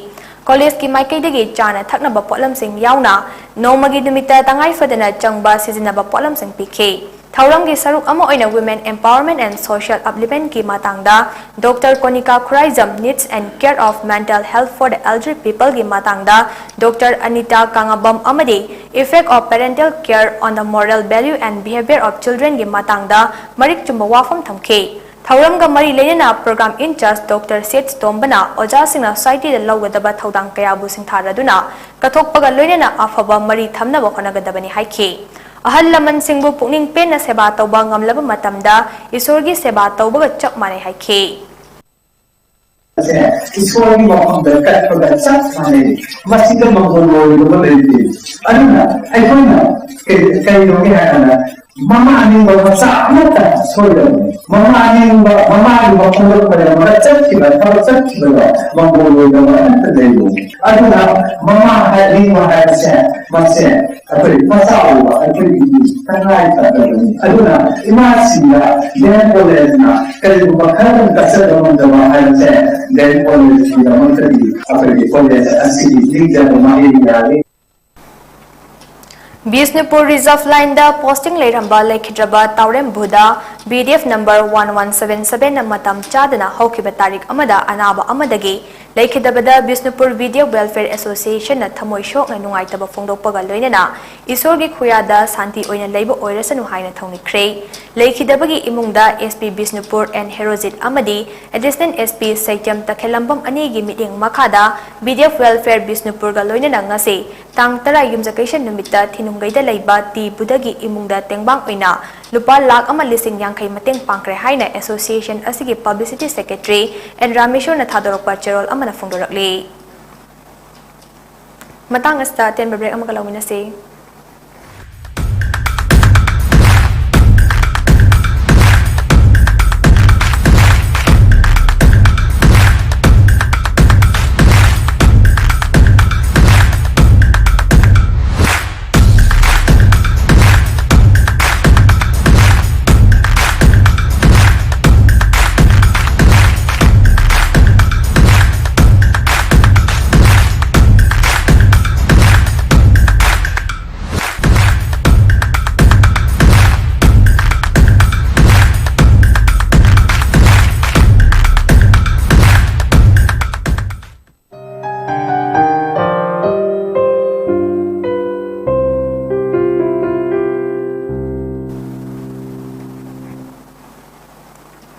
College ki maikai degi chana thaknaba potlam sing yauna nomagi numita tangai fadana changba sizinaba potlam sing pikhe Thauram gi saruk ama oina Women Empowerment and Social Upliftment ki matangda Dr. Konika Khuraizam Needs and Care of Mental Health for the Elderly People ki matangda Dr. Anita Kangabam Amadi Effect of Parental Care on the Moral Value and Behavior of Children ki matangda marik chumba wafam thamkhe Thauram ga mari leina program in charge Dr. Seth Tombana oja singna society da lawgadaba thaudang kaya bu singtharaduna kathokpaga loina afaba mari thamna ba khonagadabani haikhe Ahal laman singbu pukning pen na seba tauba ngamlaba matamda isorgi seba tauba ga chak mane haikhe Isorgi makamda kat pada chak mane masida mangoloi lo balenti aduna aikoina kai no ge hana mama aning ba sa amata soyo mama aning ba khondor pada mara chak ki ba mangoloi lo balenti deyo aduna mama aning ba sa mase apoi pasau apoi tangai tadani aduna imasina den college na kai bakharan kasada mandama haise den college na mantri apoi college asili dija mari yale Bisnupur Reserve Line da posting leiramba lekhidraba Taurem Buda BDF number 1177 na matam chadana haukiba tarik amada anaba amadagi Laikhidabada Bisnupur Video Welfare Association na thamoi shok na nungaitaba phongdokpaga loinana Isorgi khuyada santi oina leiba oirasanu haina thongnikhre Laikhidabagi imungda SP Bisnupur and Herozit Amadi Assistant SP Saityam Takhelambam ani gi meeting makhada BDF Welfare Bisnupur ga loinana ngase tang tara yumjakation numita thinunggaida leiba ti budagi imungda tengbang oina lupa lakh ama lising yangkai mateng pangkre haina association asigi publicity secretary and rameshwar na thadorokpa cherol amana phongdorakle matang asta ten break amaka lawina se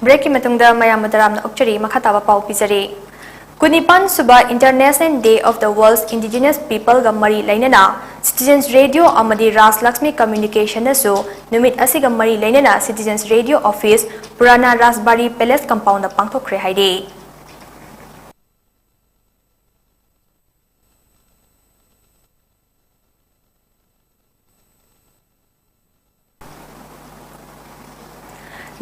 break ki matungda mayam madaram na okchari makhataba pau pizari Kunipan Suba International Day of the World's Indigenous People ga mari lainana Citizens Radio amadi Ras Lakshmi Communication nasu numit asiga mari lainana Citizens Radio Office Purana Rasbari Palace compound na pangthokre haide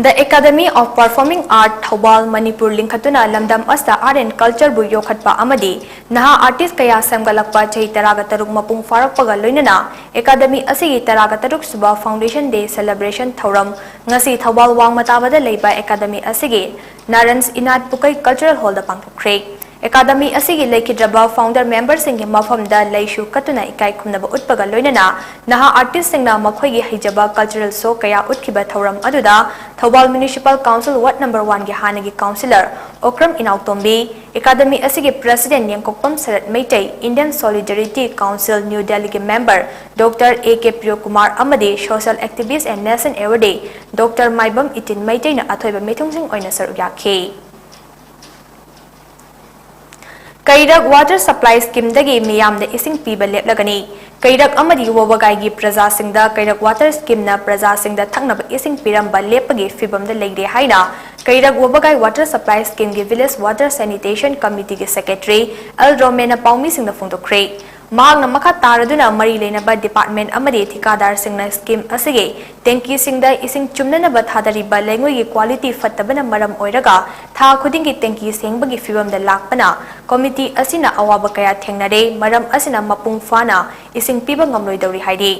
The Academy of Performing Art Thobal Manipur Linkhatuna Lamdam Asta Art and Culture bu yokhatpa amadi naha artist kaya samgalakpa chahi taraga taruk mapung farakpaga loinana Academy asigi taraga taruk suba Foundation Day Celebration Thoram ngasi Thobal Wangmatabada leiba Academy asigi Narans Inat Pukai Cultural Hall da pangthokre Academy asigi leikidraba founder members singi mafamda leishu katuna ikai khumnaba utpaga loinana naha artist singna makhoigi hijaba cultural show kaya utkhiba thoram aduda Thobal Municipal Council Ward number 1 gi hanagi councillor Okram Inautombi Academy asigi president Yangkokpam Sarat Meitai Indian Solidarity Council New Delhi gi member Dr. A.K. Priyokumar amadi social activist and nation award Dr. Maibam Itin Meitai na athoiba mithungsing oina saruk yakhe Kairak Water Supply Scheme dagi miyam da ising piba leplagani Kairak amadi wabagai gi praja singda Kairak Water Scheme na praja singda thaknaba ising piramba lepagi fibam da leire haina Kairak wabagai Water Supply Scheme gi Village Water Sanitation Committee gi Secretary Al Romena Paumi singda phongdokre Mahang na makha taraduna mari leinaba department amadi thikadar singna scheme asige tenki singda ising chumnana ba thadariba lengoi gi quality fattabana maram oiraga tha khudingi tenki sengbagi fibam da lakpana committee asina awaba kaya thengnare maram asina mapung fana ising piba ngamloi dawri haide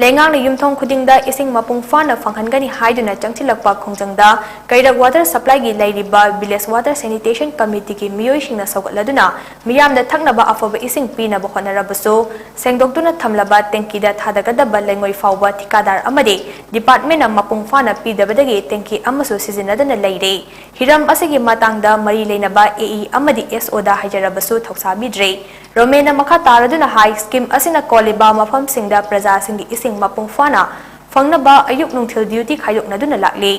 lengang na yumthong khudingda ising mapung fana fanghangani haiduna changthilakpa khongjangda Kairak Water Supply gi lairiba Village Water Sanitation Committee gi miyoi singna sawgatladuna miyamda thaknaba afaba ising pina ba khonarabaso sengdoktuna thamlaba tenki da thadagadaba lengoi fawba thikadar amade department na mapung fana pidabadagi tenki amasu sizinadana leire hiram asigi matangda mari leinaba AE amadi SO da hajarabasu thoksabidre Romena makha taraduna high scheme asina koliba mafam singda praja singi ising mapung fana fangnaba ayuk nungthil duty khayoknaduna lakli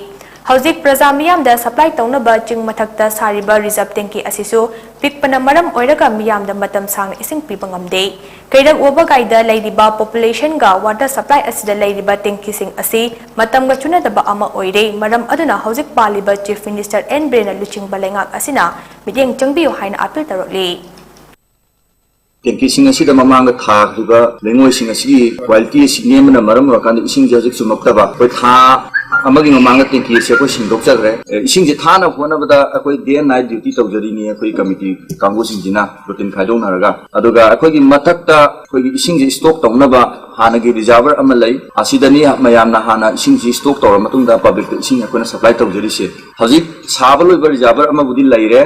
Hauzik praja miyam da supply taunaba ching mathakta sariba reserve tenki asisu pikpana maram oiraga miyam da matam sang ising pibangamde Kairak wabagai da lairiba population ga water supply asida lairiba tenki sing asi matam ga chunadaba ama oire maram aduna hauzik paliba chief minister N Brena luching balengak asina midyeng changbiyo haina appeal tarokli Tenki singa sida mamanga tha hiba lengoi singa sigi quality signem na maram wa kan ising jajik sumaktaba koi tha amagi mamanga tenki se ko singdok chagre ising je thana phona bada akoi day and night duty tawjari ni akoi committee kangu singjina routine khaidong naraga aduga akoi gi mathakta akoi gi ising je stock tawnaba hanagi reservoir ama lei asidani mayamna hana ising je stock tawra matungda public ising akoi na supply tawjari se hajik sabalo ibar reservoir ama budi laire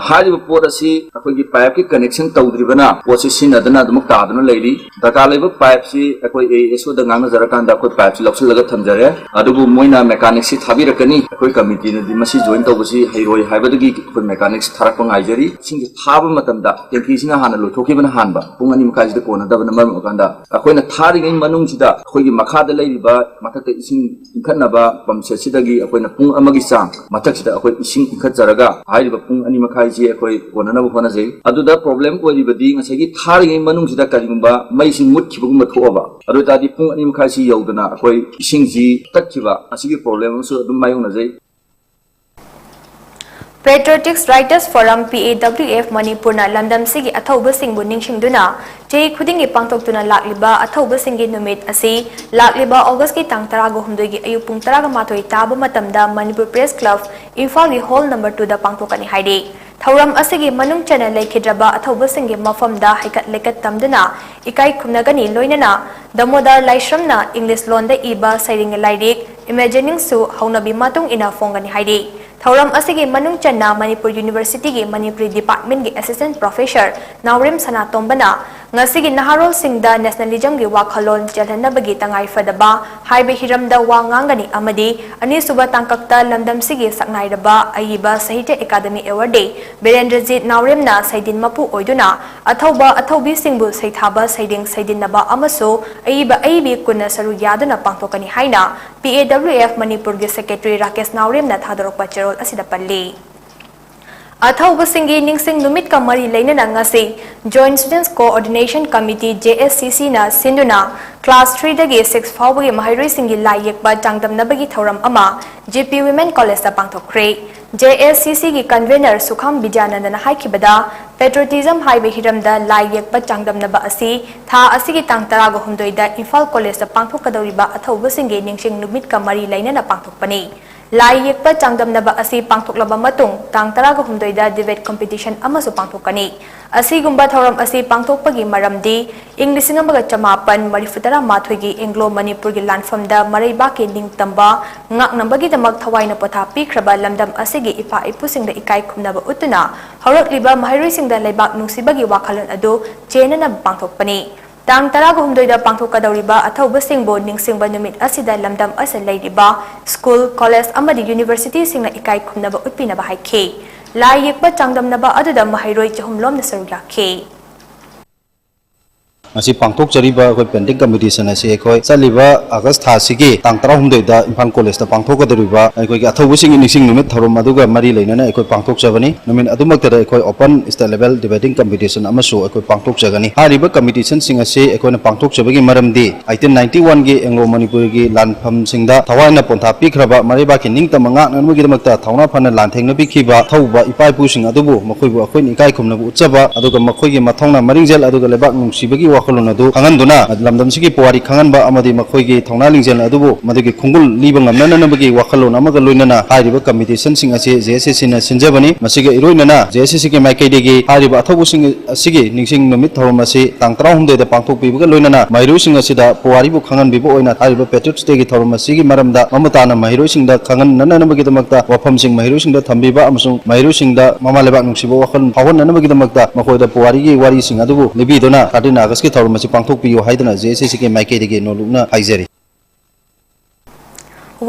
hari pot asi akoi gi pipe ki connection tawdribana posi sinadana admuk taaduna leiri dakalaiba pipe si akoi ASO da ngana jarakanda akoi pipe si loksil laga thamjare adubu moina mechanics si thabirakani akoi committee na dimasi join tawbasi hairoi haibadagi akoi mechanics tharakpa ngaijari singi thaba matamda tenki sina hana lothokibana hanba pungani makaji da kona dabana maram akanda akoi na थारिङै ꯃꯅꯨꯡꯁꯤꯗ ꯑꯩꯈꯣꯏꯒꯤ ꯃꯈꯥꯗ ꯂꯩꯔꯤꯕ ꯃꯊꯛꯇ ꯏꯁꯤꯡ ꯏꯟꯈꯠꯅꯕ ꯄꯝꯁꯦꯠꯁꯤꯗꯒꯤ ꯑꯩꯈꯣꯏꯅ ꯄꯨꯡ ꯑꯃꯒꯤ ꯆꯥꯡ ꯃꯊꯛꯁꯤꯗ ꯑꯩꯈꯣꯏ ꯏꯁꯤꯡ ꯏꯟꯈꯠꯆꯔꯒ ꯍꯥꯏꯔꯤꯕ ꯄꯨꯡ 2 ꯃꯈꯥꯏꯁꯤ ꯑꯩꯈꯣꯏ ꯀꯣꯟꯅꯅꯕ ꯍꯣꯠꯅꯖꯩ ꯑꯗꯨꯗ ꯄ꯭ꯔꯣꯕ꯭ꯂꯦꯝ ꯑꯣꯏꯔꯤꯕꯗꯤ ꯉꯁꯥꯏꯒꯤ ꯊꯥꯔꯤꯉꯩ ꯃꯅꯨꯡꯁꯤꯗ ꯀꯔꯤꯒꯨꯝꯕ ꯃꯩꯁꯤ ꯃꯨꯠꯈꯤꯕꯒꯨꯝꯕ ꯊꯣꯛꯑꯕ ꯑꯗꯨ ꯇꯥꯔꯗꯤ ꯄꯨꯡ 2 ꯃꯈꯥꯏꯁꯤ ꯌꯧꯗꯅ ꯑꯩꯈꯣꯏ ꯏꯁꯤꯡꯁꯤ ꯇꯠꯈꯤꯕ ꯑꯁꯤꯒꯤ ꯄ꯭ꯔꯣꯕ꯭ꯂꯦꯝ ꯑꯃꯁꯨ ꯑꯗꯨꯝ ꯃꯥꯌꯣꯛꯅꯖꯩ Patriotics Writers Forum PAWF Manipurna Landam Sigi Athauba Singbu Ningsingduna Chei Khudingi Pangtoktuna Lakliba Athauba Singi Numit Asi Lakliba August ki Tang Tarago Humdogi Ayupung Taraga Matoi Taba Matamda Manipur Press Club Imphal Hall number 2 da Pangtokani Haide Thauram Asigi Manung Channel Lekidraba Athauba Singi Mafamda Haikat Lekat Tamduna Ikai Kumnagani Loinana Damodar Laishramna English Londa Iba Sairing Laidik Imagining Su Haunabi Matung Ina Fongani Haide Thauram asigi Manung Channa Manipur University gi Manipuri Department gi Assistant Professor Naurim Sanatombana ngasigi Naharol Singda Nationalism gi Wakhalon Chalhanabagi Tangai Fadaba Haibe Hiramda Wangangani Amadi Ani Suba Tangkakta Lamdam Sigi Saknairaba Ayiba Sahitya Academy Award Day Berendrajit Naurimna Saidin Mapu Oiduna Athauba Athaubi Singbu Saithaba Saiding Saidinaba Amaso Ayiba Ayibi Kunna Saru Yaduna Pangtokani Haina PAWF Manipur gi Secretary Rakesh Naurimna Thadorokpa Cherol Asida Palli Athauba Singi Ningsing Numit ka mari lainana ngasi Joint Students Coordination Committee JSCC na Sinduna Class 3 dagi 6 fawbagi mahairoi singi lai yekba changdamnabagi thauram ama GP Women College da pangthokre JSCC gi convener Sukham Vidyanandana haikibada Patriotism Highway Hiramda lai yekba changdamnaba asi tha asigi tang tarago humdoida Imphal College da pangthokadoriba Athauba Singi Ningsing Numit ka mari lainana pangthokpani Lai yekpa changdamnaba asi pangthoklaba matung tang taraga humdoida debate competition amasu pangthokani asigumba thoram asi pangthokpagi maramdi English ngambaga chamapan marifutara mathoigi Anglo Manipur gi lanfamda maraiba ke ningtamba ngak nambagi damak thawaina potha pikraba lamdam asigi ipa ipusingda ikai khumnaba utuna hawrakliba mahairoisingda laibak nungsibagi wakhalon adu chenana pangthokpani Tang Taraga Humdoida Pangthokadoriba Athauba Singbo Ningsingba Numit Asida Lamdam Asa Leiriba School, College Amadi University Singna Ikai Khumnaba Utpinaba Haikhe Lai Yekba Changdamnaba Aduda Mahairoi Chahumlom na Saruyakhe Asi pangtok jariba koi pending competition asi koi chaliba August tha sigi tang 16 da Imphal College da pangthok kadariba koi ga athau sing ningsing numit thorom aduga mari leinana koi pangthok jabani numin adumak tara koi open state level debating competition amasu koi pangthok jagani hariba competition sing asi koi na pangthok jabagi maramdi 1891 gi Anglo Manipur gi lanpham singda thawaina pontha pikraba mariba ki ningtam nga nanmugi damakta thauna phana lanthengna bikhiba thauba ipai pu sing adubu makoibu akoi ni kai khumna bu uchaba aduga makoi gi mathongna maringjel aduga lebak nungsibagi wakhalon adu khanganduna lamdam sigi puari khanganba amadi makoigi thongna lingjel adubu madagi khungul liba ngamnana nabagi wakhalon amaga loinana hariba competition sing ase JSCC na sinjabani masiga iroinana JSCC ki maikaidegi hariba athobu sing asigi ningsing numit thorom ase tang 16 da pangthok pibuga loinana mairu sing asida puari bu khangan bibu oina hariba Patriots Day gi thorom asigi maramda mamutana mairu sing da khangan nana nabagi damakta wafam sing mairu sing da thambiba amasung mairu sing da mama lebak nungsibo wakhal phawon nabagi damakta makoida puari gi wari sing adubu libidona 13 August ki thorom ase pangthok piyo haidana JSCC ki maikaidegi nolukna haijari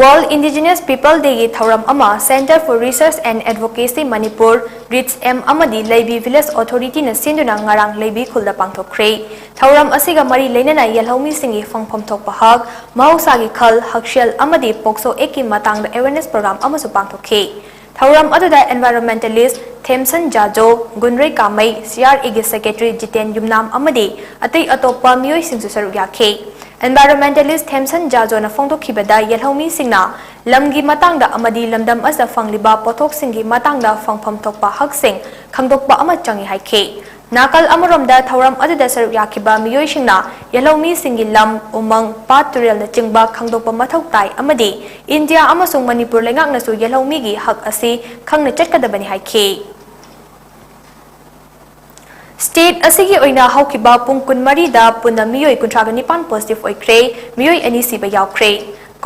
World Indigenous People Day gi Thauram ama Center for Research and Advocacy Manipur RITS M amadi Leibi Village Authority na sinduna ngarang Leibi khulda pangthokre Thauram asiga mari leinana yelhomi singi fangphom thokpa hak mausagi khal hakshel amadi pokso eki matangda awareness program amasu pangthokhe Thauram aduda environmentalist Themson Jajo Gunrei Kamai CRA gi Secretary Jiten Yumnam amadi atai atoppa miyoi singsu saru yakhe Environmentalist Themson Jajo na phongdokhibada yelhomi singna lamgi matangda amadi lamdam asa fangliba pothok singi matangda phangpham thokpa haksing khangdokpa ama changi haikhe nakal amoromda Thauram aduda saru yakhiba miyoi singna yelhomi singi lam umang paturel na chingba khangdokpa mathau tai amadi India amasung Manipur lengak nasu yelhomi gi hak asi khangna chatkadabani haikhe State asigi oina haukiba pung kun mari da puna miyoi kuntraga nipan positive oikre miyoi ani siba yaukre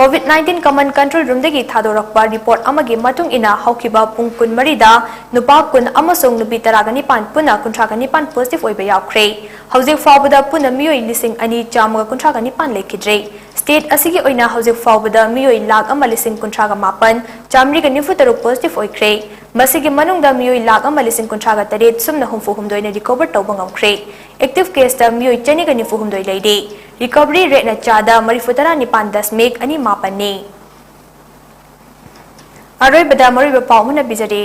COVID-19 Command Control Room dagi thadorakpa report amagi matung ina haukiba pung kun mari da nupa kun amasung nupi taraga nipan puna kuntraga nipan positive oiba yaukre hauzik fawbada puna miyoi lising ani chamaga kuntraga nipan lekidre State asigi oina hauzik fawbada miyoi lag ama lising kuntraga mapan chamriga nifutaruk positive oikre Masigi manungda miyoi lag ama lising kuntraga taret sumna humfu humdoina recover tawba ngamkre active case da miyoi chaniga nifu humdoi leide recovery rate na chada 34.2%. Aroy bada mariba pau muna bijari.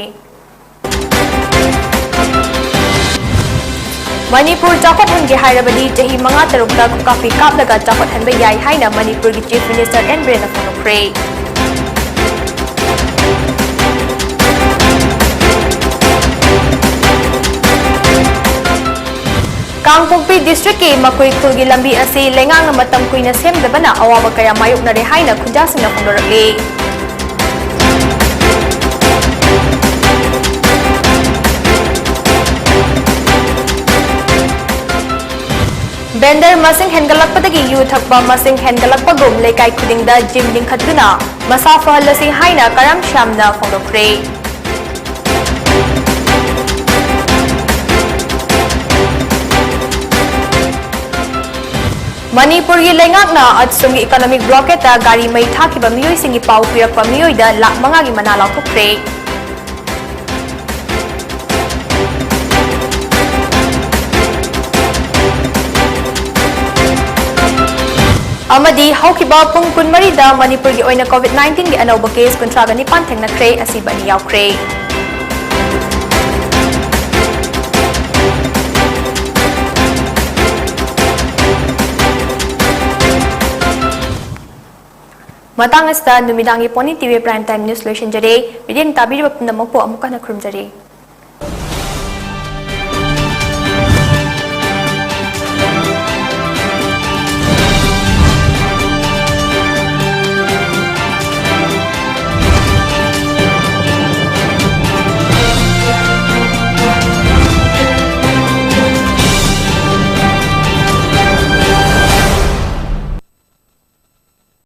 Manipur Chakot Hangi Hairabadi Jahi Manga Tarukta Kapi Kaplaga Chakot Hanba Yai Haina Manipur Chief Minister and Brenda Fonokre. Kangpokpi District ke Makui Kulgi Lambi Asi Lengang Matam Kuina Sem Dabana Awawa Kaya Mayuk na Rehaina Kujasina Fondorakli. Bender masing hengalakpadagi yu thakba masing hengalakpagum lekai khudingda gym lingkhatuna masa fahalasi haina karam shamna phongdokre. Manipur gi lengakna atsumi economic blockade ta gari mai thakiba miyoi singi pau pirakpa miyoi da lak manga gi mana laukre. Amadi haukiba pung kunmari da Manipur gi oina COVID-19 gi anauba case kontraga nipan thengnakre asibani yaukre. Matang asta numidangi PONYTV Prime Time News lotion jare bidin tabiri bapna mapo amuka na khurumjare.